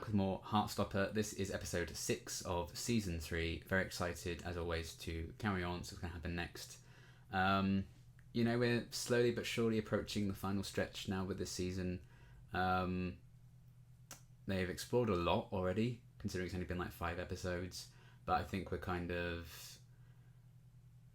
with more Heartstopper. This is episode 6 of season 3. Very excited, as always, to carry on. So what's going to happen next? We're slowly but surely approaching the final stretch now with this season. They've explored a lot already, considering it's only been like 5 episodes. But I think we're kind of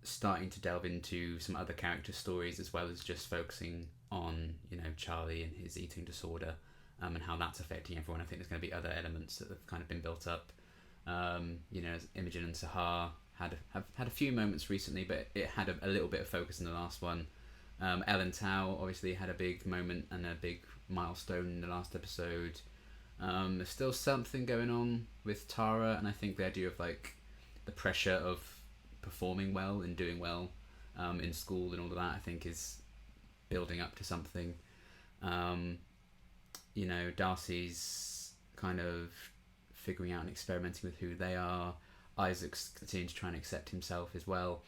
starting to delve into some other character stories, as well as just focusing on, Charlie and his eating disorder. And how that's affecting everyone. I think there's going to be other elements that have kind of been built up. Imogen and Sahar have had a few moments recently, but it had a little bit of focus in the last one. Elle and Tao obviously had a big moment and a big milestone in the last episode. There's still something going on with Tara, and I think the idea of like the pressure of performing well and doing well in school and all of that, I think is building up to something. Darcy's kind of figuring out and experimenting with who they are. Isaac's continuing to try and accept himself as well.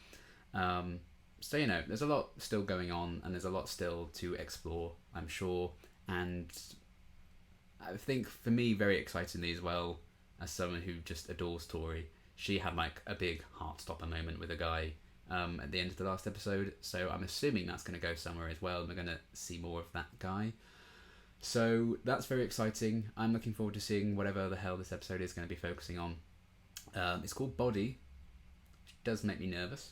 There's a lot still going on, and there's a lot still to explore, I'm sure. And I think for me, very excitingly as well, as someone who just adores Tori, she had like a big Heartstopper moment with a guy at the end of the last episode. So I'm assuming that's going to go somewhere as well, and we're going to see more of that guy. So that's very exciting. I'm looking forward to seeing whatever the hell this episode is going to be focusing on. It's called Body, which does make me nervous.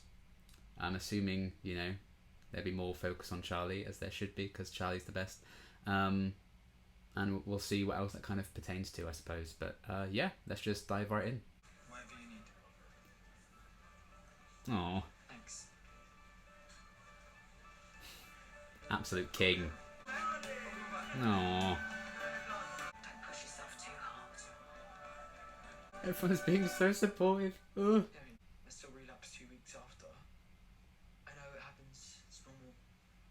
I'm assuming, there'll be more focus on Charlie, as there should be, because Charlie's the best. And we'll see what else that kind of pertains to, I suppose. But let's just dive right in. Whatever you need. Aww. Thanks. Absolute king. Aww. Don't push yourself too hard. Everyone's being so supportive. Ugh. I still relapse 2 weeks after. I know it happens. It's normal.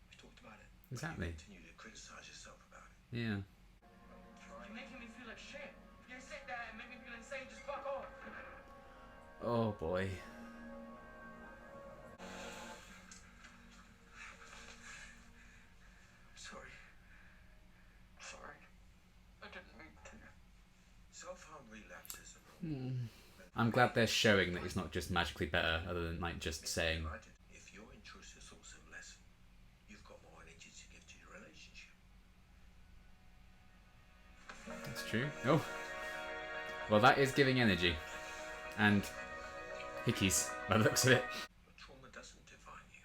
We talked about it. Exactly. You continue to criticize yourself about it. Yeah. You're making me feel like shit. You sit there and make me feel insane. Just fuck off. Oh boy. Sorry. I didn't mean to. Self-harm relapses are normal. I'm glad they're showing that it's not just magically better, other than like just saying. If your intrusive thoughts have lessened, you've got more energy to give to your relationship. That's true. Oh. Well, that is giving energy. And hickeys, by the looks of it. But trauma doesn't define you,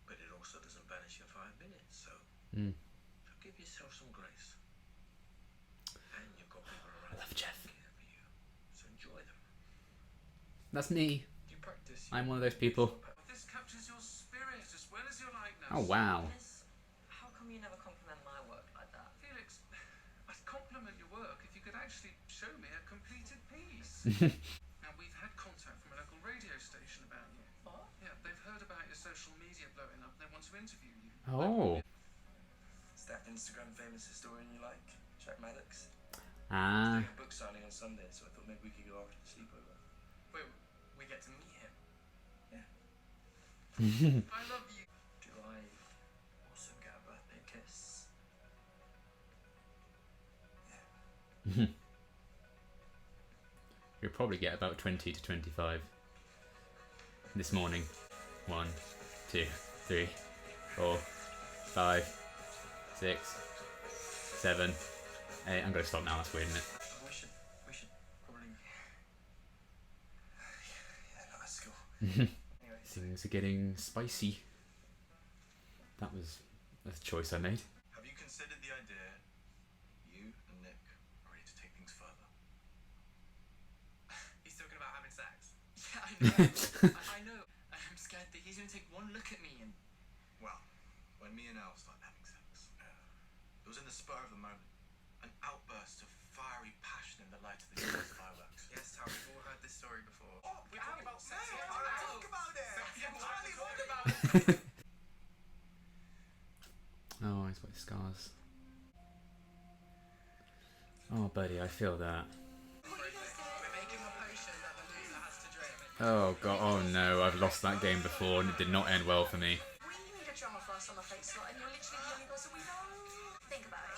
but it also doesn't banish your 5 minutes, so give yourself some grace. And you've got people around I love Jeff. who care for you, so enjoy them. That's me. You practice. I'm one of those people. This captures your spirit as well as your likeness. Oh wow. How come you never compliment my work like that? Felix, I'd compliment your work if you could actually show me a completed piece. Now, we've had contact from a local radio station about you. What? Yeah, they've heard about your social media blowing up. They want to interview you. Oh. Is that Instagram famous historian you like? Jack Maddox? Ah. Doing a book signing on Sunday, so I thought maybe we could go after the sleepover. Wait, we get to meet him? Yeah. I love you. Do I also get a birthday kiss? Yeah. You'll probably get about 20 to 25 this morning. 1, 2, 3, 4, 5, 6, 7, 8. I'm gonna stop now. That's weird, isn't it? We should probably... Yeah, no, that's cool. Anyway, Things are getting spicy. That was a choice I made. Have you considered the idea you and Nick are ready to take things further? he's talking about having sex. Yeah, I know. I know. I'm scared that he's going to take one look at me and... Well, when me and Al started having sex, it was in the spur of the moment. An outburst of fiery passion in the light of the US fireworks. Yes, Tom, we've all heard this story before. Oh, we're talking about sex. Man, Talk about it. Charlie, Talk about it. Oh, he's got his scars. Oh, buddy, I feel that. We're making a potion that the loser has to drink. Oh god, oh no, I've lost that game before and it did not end well for me. We need a drummer for us on the fake slot, and you're literally the only person we know. Think about it.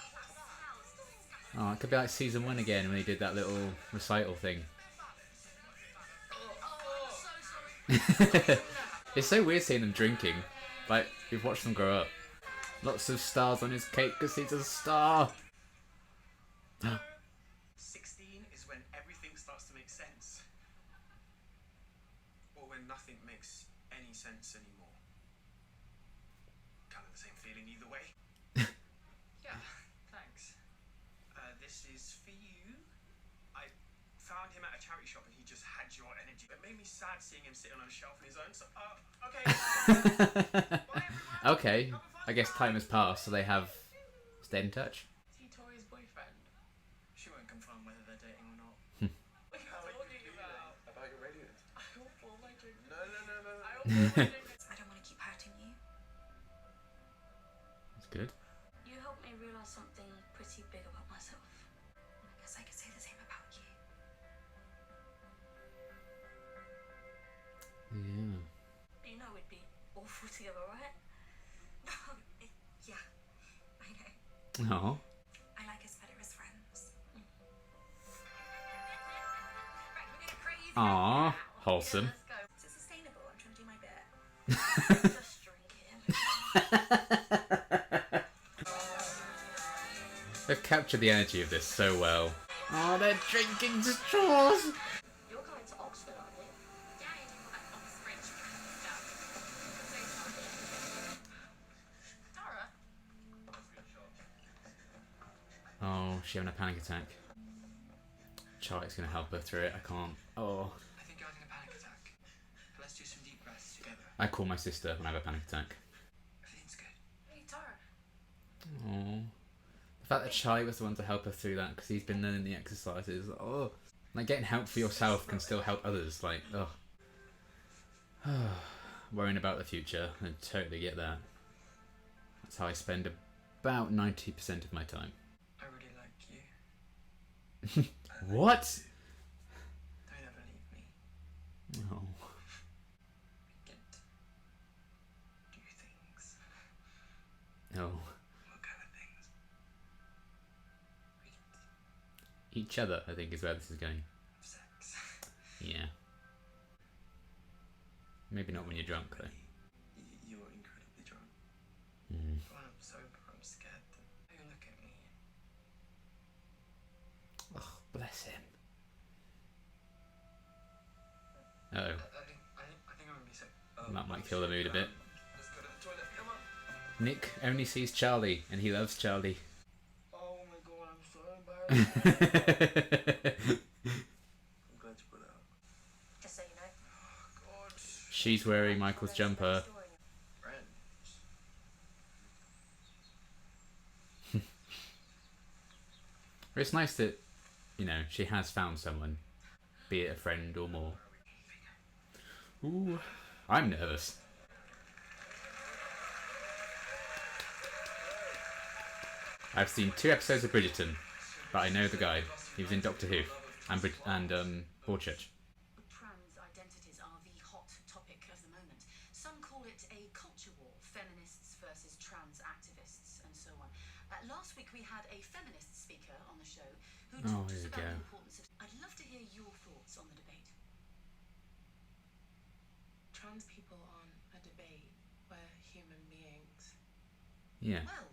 Oh, it could be like season 1 again when he did that little recital thing. It's so weird seeing them drinking. Like, we've watched them grow up. Lots of stars on his cake because he's a star. 16 is when everything starts to make sense. Or when nothing makes any sense anymore. Kind of the same feeling either way. Yeah, thanks. This is for you. I found him at a charity shop and he just had your energy. It made me sad seeing him sitting on a shelf on his own, so, okay. Bye, everyone. Okay, Have a fun I guess time has passed, so they have stayed in touch. Is he Tori's boyfriend? She won't confirm whether they're dating or not. What are you talking about? About your radiant. I will pull my drink. No. I will pull my drink. I don't want to keep hurting you. That's good. You helped me realize something pretty big about myself. I guess I could say the same about you. Yeah. You know we'd be awful together, right? Yeah, I know. Oh. I like us better as friends. Right, we're going crazy. Aw, wholesome. Yeah, let's go. Is it sustainable? I'm trying to do my bit. Just drinking. They've captured the energy of this so well. Oh, they're drinking straws. You're going to Oxford, aren't you? Yeah, you do like Oxford stuff. Tara? Oh, she's having a panic attack. Charlie's gonna help her through it. I can't. Oh. I think you're having a panic attack. Let's do some deep breaths together. I call my sister when I have a panic attack. Everything's good. Hey, Tara. Oh. The fact that Charlie was the one to help her through that because he's been learning the exercises. Oh. Like, getting help for yourself can still help others. Like, oh. Worrying about the future. I totally get that. That's how I spend about 90% of my time. I really like you. What? Don't ever leave me. Oh. We get do things. No. What kind of things? We Each other, I think, is where this is going. have sex. Yeah. Maybe not when you're drunk, though. You're incredibly drunk. Mm. When I'm sober, I'm scared that you look at me. Oh, bless him. Oh, I think I'm gonna be sick. that might kill the mood a bit. Let's go to the toilet. Come on. Nick only sees Charlie, and he loves Charlie. Oh my god, I'm so embarrassed. I'm glad you put it out. Just so you know. Oh god. She's wearing Michael's jumper. Friends. It's nice that, you know, she has found someone, be it a friend or more. Ooh, I'm nervous. I've seen 2 episodes of Bridgerton, but I know the guy. He was in Doctor Who and Broadchurch. Trans identities are the hot topic of the moment. Some call it a culture war, feminists versus trans activists, and so on. Last week we had a feminist speaker on the show who Oh, talked here us we about go. the importance of... I'd love to hear your thoughts on the debate. Trans people aren't a debate. We're human beings. Yeah. Well,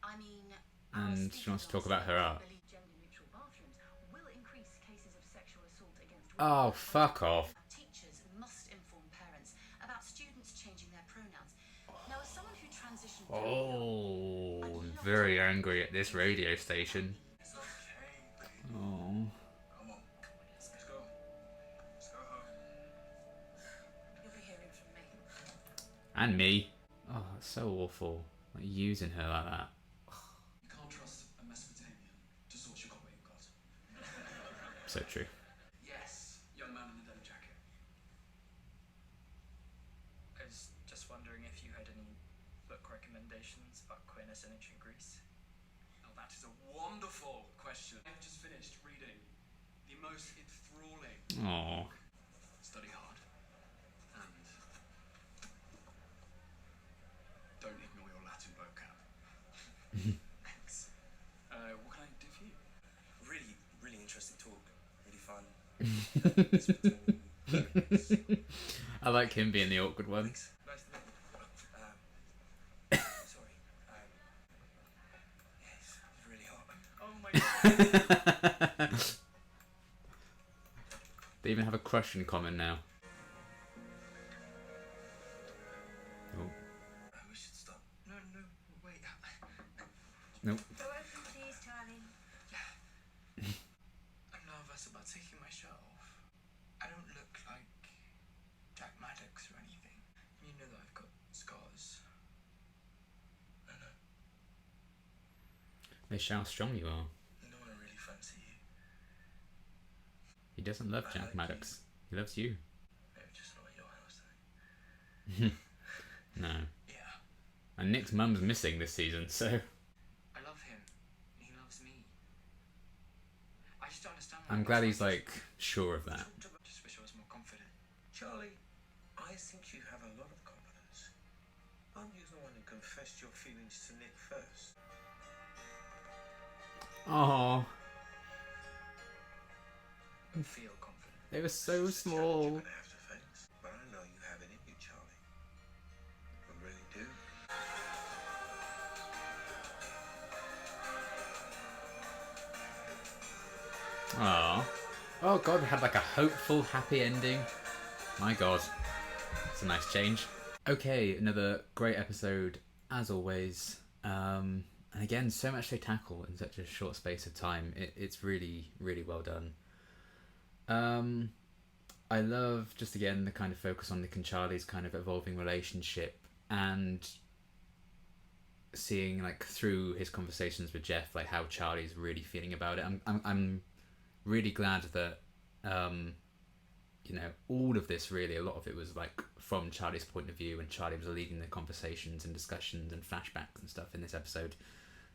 I mean... And she wants to talk about her art. believe gender-neutral bathrooms will increase cases of sexual assault against Oh, women. fuck off. Teachers must inform parents about students changing their pronouns. Now, as someone who transitioned... Oh, I'm very angry at this radio station. It's okay, babe. Oh. Come on. Let's go. Let's go home. You'll be hearing from me. And me. Oh, it's so awful. Like, using her like that. You can't trust a Mesopotamian to sort you got what you've got. So true. Yes, young man in the denim jacket. I was just wondering if you had any book recommendations about queerness in ancient Greece. Oh, that is a wonderful question. I've just finished reading the most enthralling. Oh. Study hard. And don't ignore your Latin vocab. Thanks. What can I do for you? fun. It's between drinks. I like him being the awkward one. Nice to meet you. Sorry. Yeah, it's really hot. Oh my god. They even have a crush in common now. Oh, We should stop. No, wait. nope. Go open, please, Charlie. I'm nervous about taking my shirt off. I don't look like Jack Maddox or anything. You know that I've got scars. I know. They show how strong you are. No one really fancy you. He doesn't love I Jack like Maddox. He loves you. Maybe just not at your house, though. No. Yeah. And Nick's mum's missing this season, so... I love him. And he loves me. I just don't understand why I'm glad he's, like, sure of that. I just wish I was more confident. Charlie, I think you have a lot of confidence. Aren't you the one who confessed your feelings to Nick first? Oh, I feel confident. they were so It's a challenge you're small. gonna have to face. But I know you have it in you, Charlie. I really do. Oh. Oh god, we had like a hopeful, happy ending. My god. It's a nice change. Okay, another great episode as always. And again, so much they tackle in such a short space of time. It's really, really well done. I love, just again, the kind of focus on Nick and Charlie's kind of evolving relationship and seeing like through his conversations with Jeff, like how Charlie's really feeling about it. I'm really glad that you know, all of this really, a lot of it was like from Charlie's point of view, and Charlie was leading the conversations and discussions and flashbacks and stuff in this episode,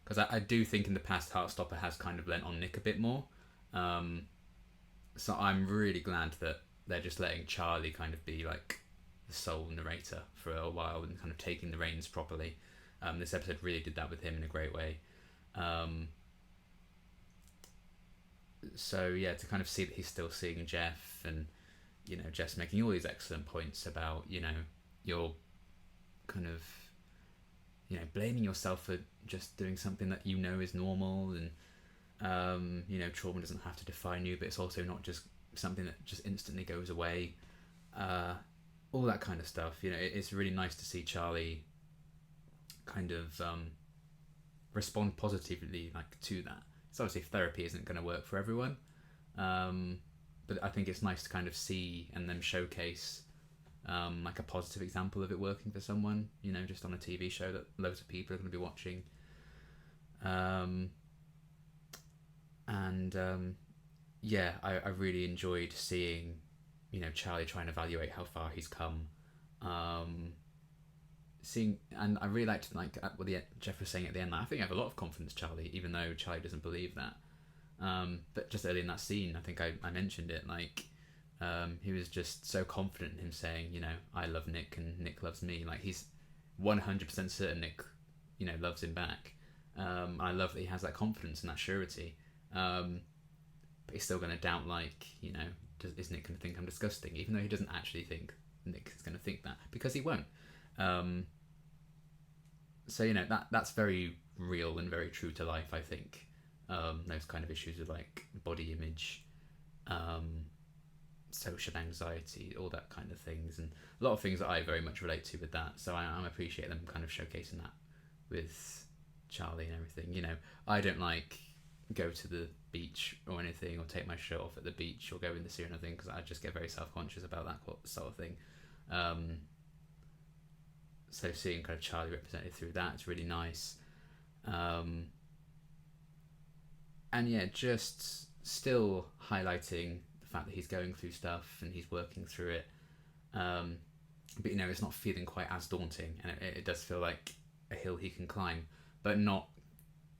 because I do think in the past Heartstopper has kind of lent on Nick a bit more, so I'm really glad that they're just letting Charlie kind of be like the sole narrator for a while and kind of taking the reins properly. This episode really did that with him in a great way. So yeah, to kind of see that he's still seeing Jeff, and you know, Jeff's making all these excellent points about, you know, you're kind of, you know, blaming yourself for just doing something that you know is normal, and you know, trauma doesn't have to define you, but it's also not just something that just instantly goes away. All that kind of stuff. You know, it's really nice to see Charlie kind of respond positively like to that. So obviously therapy isn't going to work for everyone, but I think it's nice to kind of see and then showcase like a positive example of it working for someone, you know, just on a TV show that loads of people are going to be watching. Yeah, I really enjoyed seeing, you know, Charlie trying to evaluate how far he's come. Seeing, and I really liked like what Jeff was saying at the end. Like, I think I have a lot of confidence, Charlie, even though Charlie doesn't believe that. But just early in that scene, I think I mentioned it. Like, he was just so confident in him saying, you know, I love Nick and Nick loves me. Like, he's 100% certain Nick, you know, loves him back. I love that he has that confidence and that surety. But he's still going to doubt, like, you know, is Nick going to think I'm disgusting? Even though he doesn't actually think Nick is going to think that, because he won't. So, you know, that's very real and very true to life, I think. Those kind of issues with like body image, social anxiety, all that kind of things, and a lot of things that I very much relate to with that. So I'm appreciating them kind of showcasing that with Charlie and everything. You know, I don't like go to the beach or anything, or take my shirt off at the beach, or go in the sea or anything, because I just get very self-conscious about that sort of thing. So seeing kind of Charlie represented through that, it's really nice. And yeah, just still highlighting the fact that he's going through stuff and he's working through it. But you know, it's not feeling quite as daunting, and it does feel like a hill he can climb, but not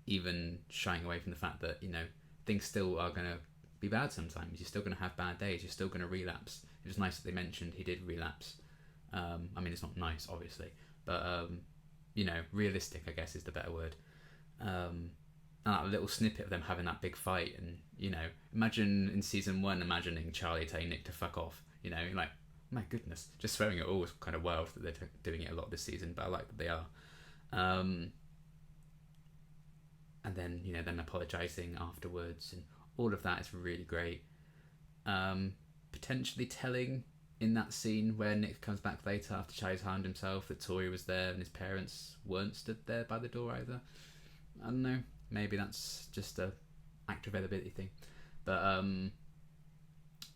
even shying away from the fact that, you know, things still are going to be bad sometimes. You're still going to have bad days. You're still going to relapse. It was nice that they mentioned he did relapse. I mean, it's not nice, obviously, but you know, realistic, I guess, is the better word. and that little snippet of them having that big fight, and imagine in season 1, imagining Charlie telling Nick to fuck off. Like, my goodness, just throwing it all was kind of wild that they're doing it a lot this season, but I like that they are. And then them apologising afterwards, and all of that is really great. Potentially telling in that scene where Nick comes back later after Charlie's harmed himself that Tori was there and his parents weren't stood there by the door either. I don't know, maybe that's just a actor availability thing, but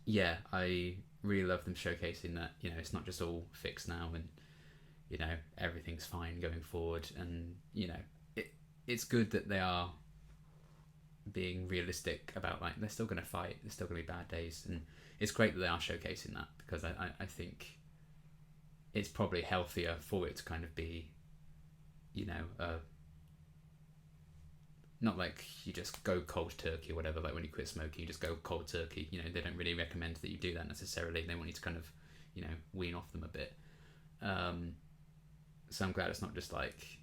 yeah, I really love them showcasing that it's not just all fixed now, and everything's fine going forward, and it's good that they are being realistic about, like, they're still going to fight, there's still going to be bad days, and it's great that they are showcasing that, because I think it's probably healthier for it to kind of be not like you just go cold turkey or whatever, like when you quit smoking you just go cold turkey. They don't really recommend that you do that necessarily. They want you to kind of wean off them a bit. So I'm glad it's not just like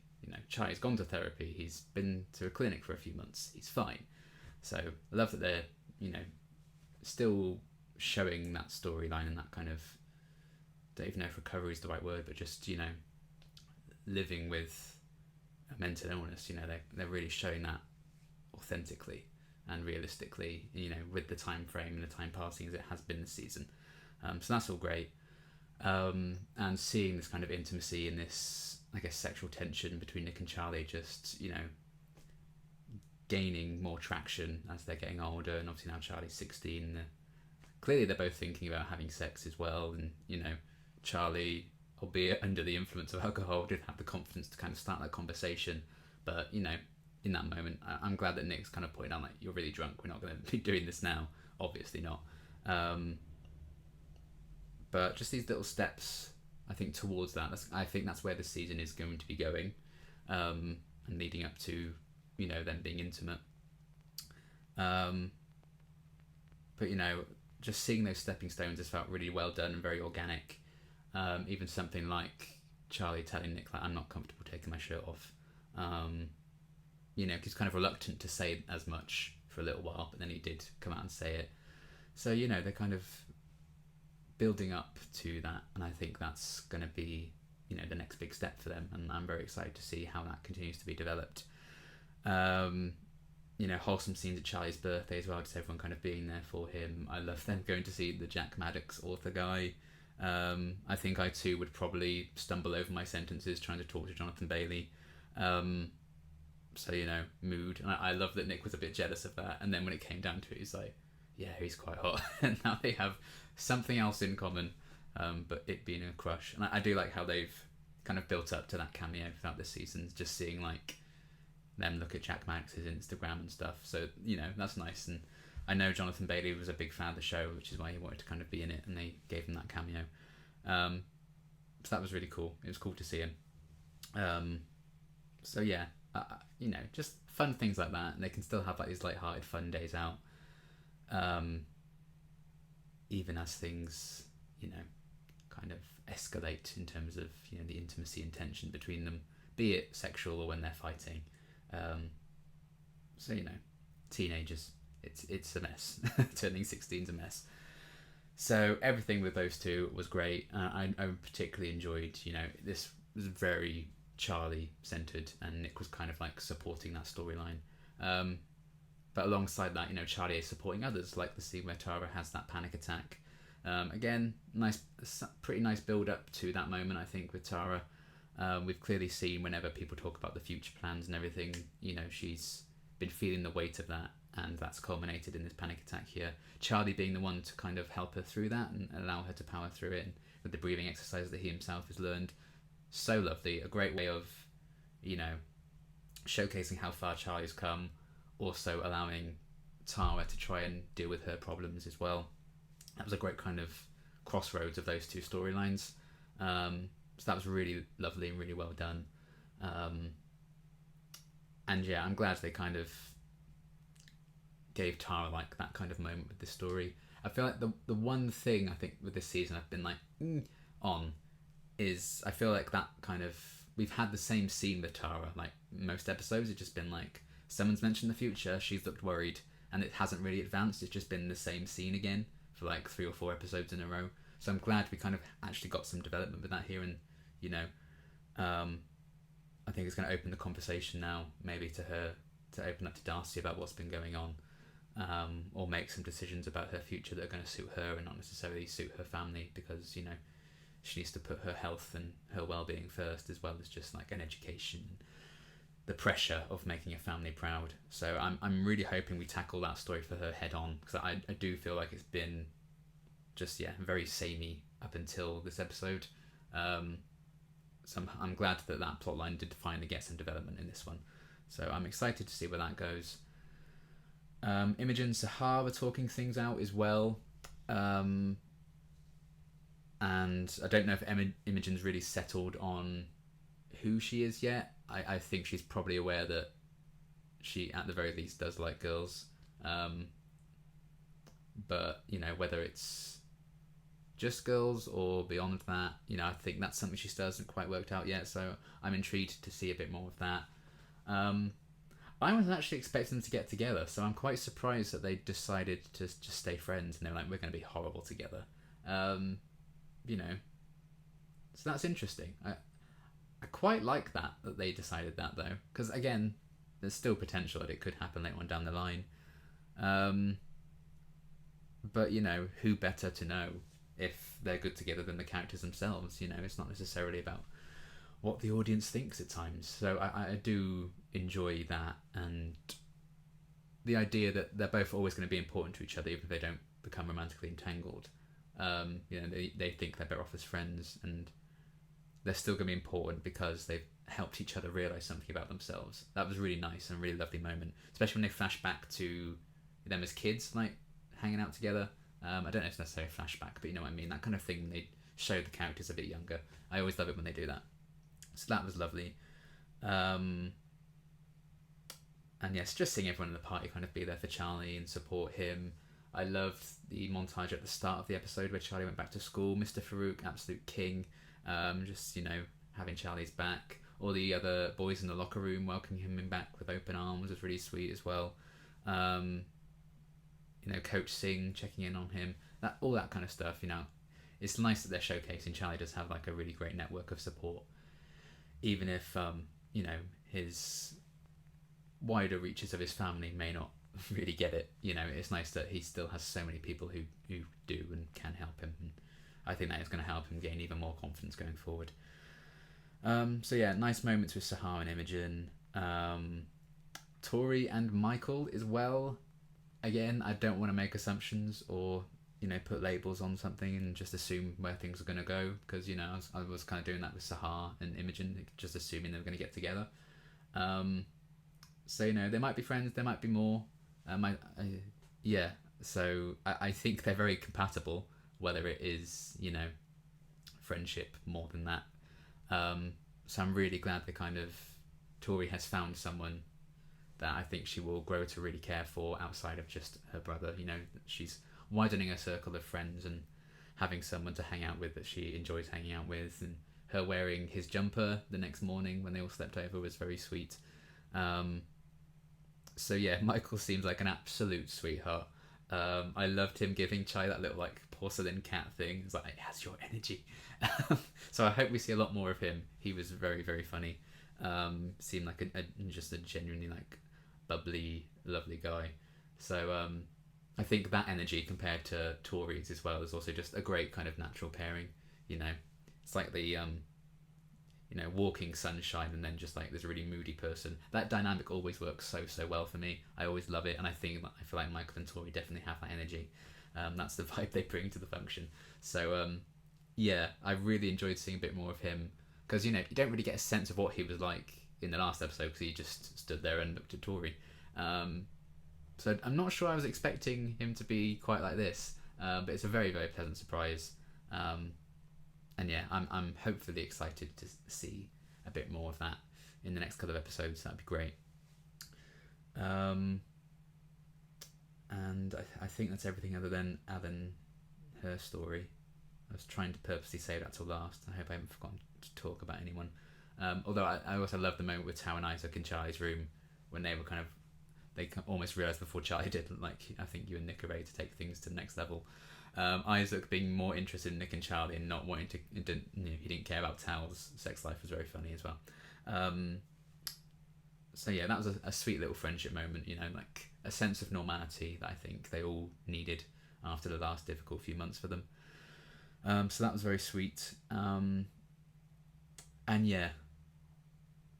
Charlie's gone to therapy, he's been to a clinic for a few months, he's fine. So I love that they're still showing that storyline, and that kind of, don't even know if recovery is the right word, but just living with a mental illness. They're really showing that authentically and realistically, with the time frame and the time passing as it has been this season. So that's all great. And seeing this kind of intimacy and this, I guess, sexual tension between Nick and Charlie just gaining more traction as they're getting older, and obviously now Charlie's 16. Clearly they're both thinking about having sex as well, and Charlie, albeit under the influence of alcohol, did have the confidence to kind of start that conversation. But in that moment, I'm glad that Nick's kind of pointed out, like, you're really drunk, we're not going to be doing this now. Obviously not. But just these little steps, I think, towards that. I think that's where the season is going to be going, and leading up to them being intimate. But just seeing those stepping stones has felt really well done and very organic. Even something like Charlie telling Nick, like, I'm not comfortable taking my shirt off. He's kind of reluctant to say as much for a little while, but then he did come out and say it. So they're kind of building up to that, and I think that's going to be the next big step for them, and I'm very excited to see how that continues to be developed. Wholesome scenes at Charlie's birthday as well, just everyone kind of being there for him. I love them going to see the Jack Maddox author guy. I think I too would probably stumble over my sentences trying to talk to Jonathan Bailey. So mood, and I love that Nick was a bit jealous of that, and then when it came down to it, he's like, yeah, he's quite hot. And now they have something else in common, but it being a crush. And I do like how they've kind of built up to that cameo throughout this season, just seeing like them look at Jack Maddox's Instagram and stuff. So that's nice. And I know Jonathan Bailey was a big fan of the show, which is why he wanted to kind of be in it, and they gave him that cameo. So that was really cool. It was cool to see him. So yeah, just fun things like that, and they can still have like these light-hearted fun days out, even as things kind of escalate in terms of the intimacy and tension between them, be it sexual or when they're fighting. So teenagers, it's a mess. Turning 16's a mess. So everything with those two was great. I particularly enjoyed, this was very Charlie centered, and Nick was kind of like supporting that storyline. But alongside that, Charlie is supporting others, like the scene where Tara has that panic attack. Again, pretty nice build up to that moment, I think, with Tara. We've clearly seen whenever people talk about the future plans and everything, she's been feeling the weight of that, and that's culminated in this panic attack here. Charlie being the one to kind of help her through that and allow her to power through it, and with the breathing exercises that he himself has learned. So lovely. A great way of, showcasing how far Charlie's come, also allowing Tara to try and deal with her problems as well. That was a great kind of crossroads of those two storylines. So that was really lovely and really well done. And yeah, I'm glad they kind of gave Tara like that kind of moment with this story. I feel like the one thing I think with this season I've been like on is I feel like that kind of, we've had the same scene with Tara like most episodes. It's just been like someone's mentioned the future, she's looked worried, and it hasn't really advanced. It's just been the same scene again for like 3 or 4 episodes in a row. So I'm glad we kind of actually got some development with that here, and you know, I think it's going to open the conversation now, maybe to her, to open up to Darcy about what's been going on, or make some decisions about her future that are going to suit her and not necessarily suit her family, because, you know, she needs to put her health and her well-being first, as well as just like an education, the pressure of making a family proud. So I'm really hoping we tackle that story for her head on, because I do feel like it's been just, yeah, very samey up until this episode. So I'm glad that plotline did finally get some development in this one. So I'm excited to see where that goes. Imogen and Sahar were talking things out as well. And I don't know if Imogen's really settled on who she is yet. I think she's probably aware that she, at the very least, does like girls. But, you know, whether it's just girls or beyond that, you know, I think that's something she still hasn't quite worked out yet. So I'm intrigued to see a bit more of that. I was actually expecting them to get together, so I'm quite surprised that they decided to just stay friends, and they're like, we're going to be horrible together. You know, so that's interesting. I quite like that they decided that, though, because again, there's still potential that it could happen later on down the line. But, you know, who better to know if they're good together than the characters themselves? You know, it's not necessarily about what the audience thinks at times. So I do enjoy that, and the idea that they're both always going to be important to each other, even if they don't become romantically entangled. You know, they think they're better off as friends, and they're still going to be important because they've helped each other realise something about themselves. That was really nice and a really lovely moment, especially when they flash back to them as kids, like hanging out together. I don't know if it's necessarily a flashback, but you know what I mean, that kind of thing when they show the characters a bit younger. I always love it when they do that. So that was lovely. And yes, just seeing everyone in the party kind of be there for Charlie and support him. I loved the montage at the start of the episode where Charlie went back to school. Mr. Farouk, absolute king. Just, you know, having Charlie's back. All the other boys in the locker room welcoming him back with open arms was really sweet as well. You know, Coach Singh checking in on him. All that kind of stuff, you know. It's nice that they're showcasing Charlie does have like a really great network of support. Even if, you know, his wider reaches of his family may not really get it. You know, it's nice that he still has so many people who do and can help him. And I think that is going to help him gain even more confidence going forward. So yeah, nice moments with Sahar and Imogen. Tori and Michael as well. Again, I don't want to make assumptions or, you know, put labels on something and just assume where things are going to go, because, you know, I was kind of doing that with Sahar and Imogen, just assuming they were going to get together. So, you know, they might be friends, there might be more. Yeah, so I think they're very compatible, whether it is, you know, friendship more than that. So I'm really glad Tori has found someone that I think she will grow to really care for outside of just her brother. You know, she's widening her circle of friends and having someone to hang out with that she enjoys hanging out with. And her wearing his jumper the next morning when they all slept over was very sweet. So yeah, Michael seems like an absolute sweetheart. I loved him giving Chai that little like porcelain cat thing. It's like, it has your energy. So I hope we see a lot more of him. He was very, very funny. Seemed like just a genuinely like bubbly, lovely guy. So I think that energy compared to Tori's as well is also just a great kind of natural pairing. You know, it's like the you know, walking sunshine and then just like this really moody person. That dynamic always works so well for me. I always love it, and I feel like Michael and Tori definitely have that energy. That's the vibe they bring to the function. So yeah, I really enjoyed seeing a bit more of him, because, you know, you don't really get a sense of what he was like in the last episode because he just stood there and looked at Tori. So I'm not sure I was expecting him to be quite like this, but it's a very, very pleasant surprise. And yeah, I'm hopefully excited to see a bit more of that in the next couple of episodes. That'd be great. And I think that's everything other than Alan, her story. I was trying to purposely save that till last. I hope I haven't forgotten to talk about anyone. Although I also love the moment with Tao and Isaac in Charlie's room, when they were kind of, they almost realised before Charlie did, like I think you and Nick are ready to take things to the next level. Isaac being more interested in Nick and Charlie and not wanting to, he didn't care about Tal's sex life was very funny as well. So yeah, that was a sweet little friendship moment, like a sense of normality that I think they all needed after the last difficult few months for them. So that was very sweet. And yeah,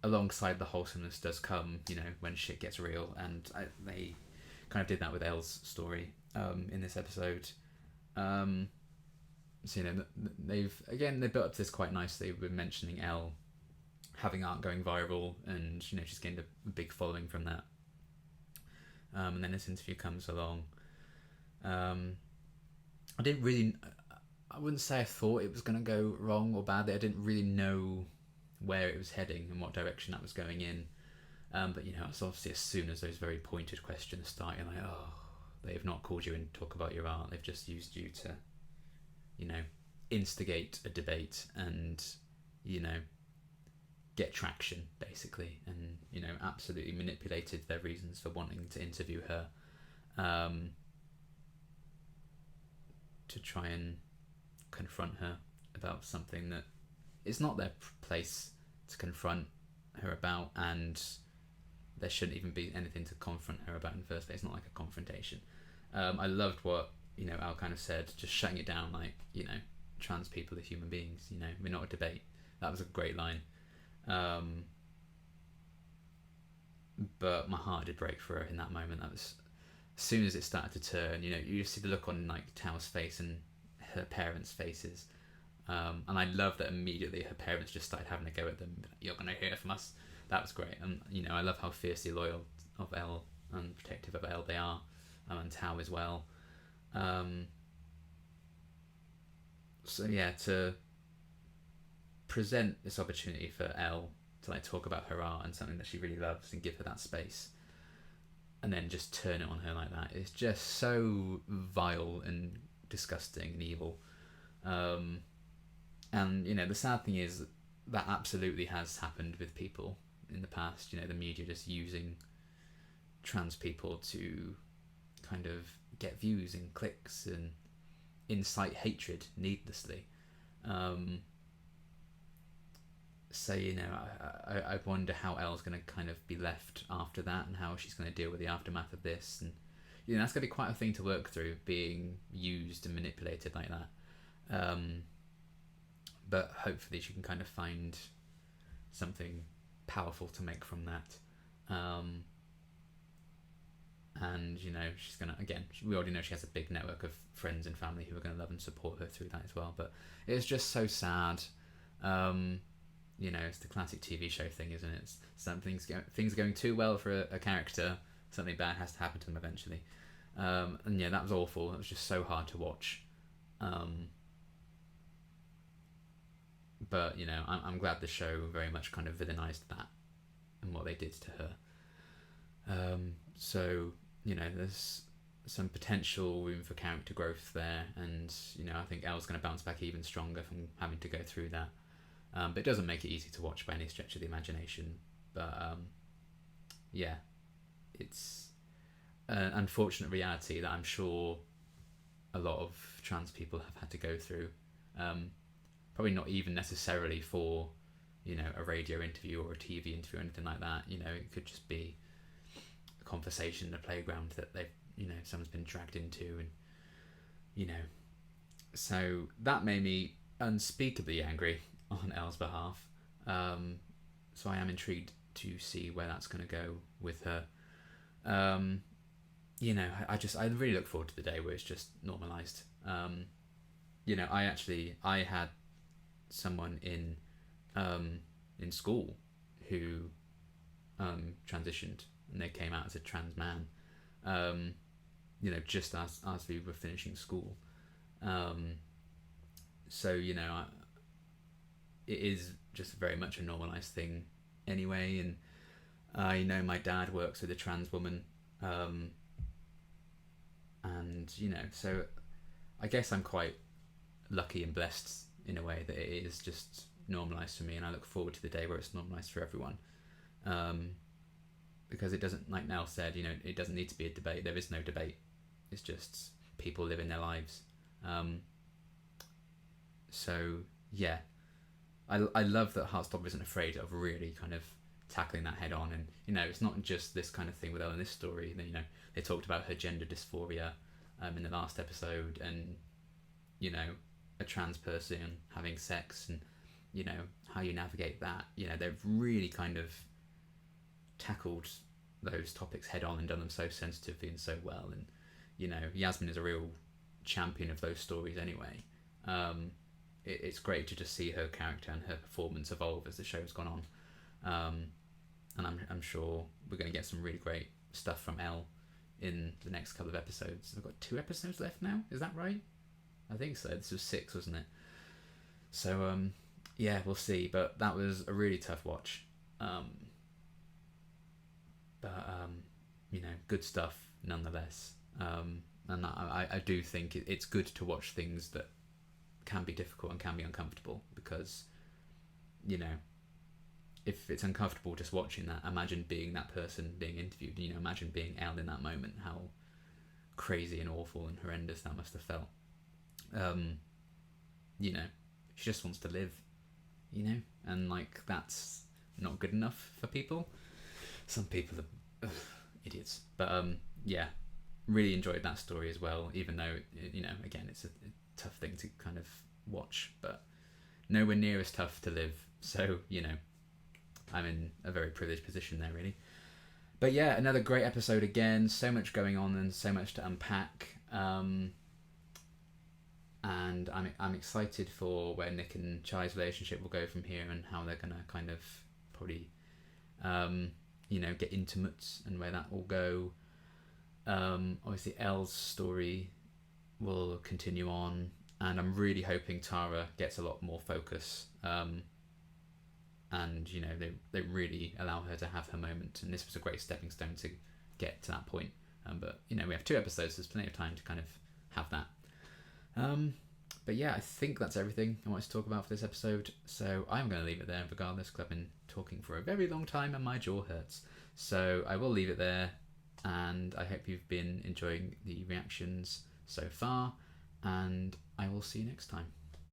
alongside the wholesomeness does come, when shit gets real, and they kind of did that with Elle's story in this episode. So they built up to this quite nicely. We're mentioning Elle having art going viral, and she's gained a big following from that. And then this interview comes along. I wouldn't say I thought it was going to go wrong or badly. I didn't really know where it was heading and what direction that was going in. But it's obviously as soon as those very pointed questions start, you're like, oh, they have not called you in to talk about your art. They've just used you to, instigate a debate and, get traction, basically. And, absolutely manipulated their reasons for wanting to interview her to try and confront her about something that it's not their place to confront her about, and there shouldn't even be anything to confront her about in the first place. It's not like a confrontation. I loved what Al kind of said, just shutting it down, like, trans people are human beings, we're not a debate. That was a great line. But my heart did break for her in that moment. That was, as soon as it started to turn, you see the look on like Tao's face and her parents' faces. And I love that immediately her parents just started having a go at them. You're going to hear from us. That was great. And, I love how fiercely loyal of Elle and protective of Elle they are, and Tao as well. So yeah, to present this opportunity for Elle to like talk about her art and something that she really loves and give her that space, and then just turn it on her like that, is just so vile and disgusting and evil. And the sad thing is that absolutely has happened with people in the past. The media just using trans people to kind of get views and clicks and incite hatred needlessly. So I wonder how Elle's going to kind of be left after that, and how she's going to deal with the aftermath of this. And that's going to be quite a thing to work through, being used and manipulated like that. But hopefully she can kind of find something powerful to make from that. And she's gonna, again, we already know she has a big network of friends and family who are going to love and support her through that as well. But it's just so sad. It's the classic TV show thing, isn't it? Things are going too well for a character, something bad has to happen to them eventually. And yeah, that was awful. It was just so hard to watch. But I'm glad the show very much kind of villainized that and what they did to her. So there's some potential room for character growth there, and I think Elle's going to bounce back even stronger from having to go through that. But it doesn't make it easy to watch by any stretch of the imagination. But yeah, it's an unfortunate reality that I'm sure a lot of trans people have had to go through. Probably not even necessarily for a radio interview or a TV interview or anything like that. It could just be a conversation in a playground that they've someone's been dragged into, and so that made me unspeakably angry on Elle's behalf. So I am intrigued to see where that's going to go with her. I really look forward to the day where it's just normalised. I had someone in school who transitioned, and they came out as a trans man. Just as we were finishing school. So it is just very much a normalised thing anyway. And I know my dad works with a trans woman, and so I guess I'm quite lucky and blessed in a way that it is just normalised for me, and I look forward to the day where it's normalised for everyone. because it doesn't, like Nell said, it doesn't need to be a debate. There is no debate. It's just people living their lives. So yeah, I love that Heartstopper isn't afraid of really kind of tackling that head on, and it's not just this kind of thing with Elle in this story. They talked about her gender dysphoria in the last episode, and a trans person having sex, and how you navigate that. They've really kind of tackled those topics head on and done them so sensitively and so well. And Yasmin is a real champion of those stories anyway. It's great to just see her character and her performance evolve as the show's gone on. And I'm sure we're going to get some really great stuff from Elle in the next couple of episodes. We've got 2 episodes left now, is that right? I think so. This was 6, wasn't it? So yeah, we'll see. But that was a really tough watch. Good stuff nonetheless. And I do think it's good to watch things that can be difficult and can be uncomfortable, because if it's uncomfortable just watching that, imagine being that person being interviewed. Imagine being Elle in that moment, how crazy and awful and horrendous that must have felt. She just wants to live, and that's not good enough for people. Some people are idiots. But yeah, really enjoyed that story as well, even though again, it's a tough thing to kind of watch, but nowhere near as tough to live. So I'm in a very privileged position there, really. But yeah, another great episode again. So much going on and so much to unpack. And I'm excited for where Nick and Chai's relationship will go from here, and how they're gonna kind of probably get intimate, and where that will go. Obviously Elle's story will continue on, and I'm really hoping Tara gets a lot more focus. And they really allow her to have her moment, and this was a great stepping stone to get to that point. But we have 2 episodes, so there's plenty of time to kind of have that. But yeah, I think that's everything I wanted to talk about for this episode, so I'm going to leave it there regardless, because I've been talking for a very long time and my jaw hurts. So I will leave it there, and I hope you've been enjoying the reactions so far, and I will see you next time.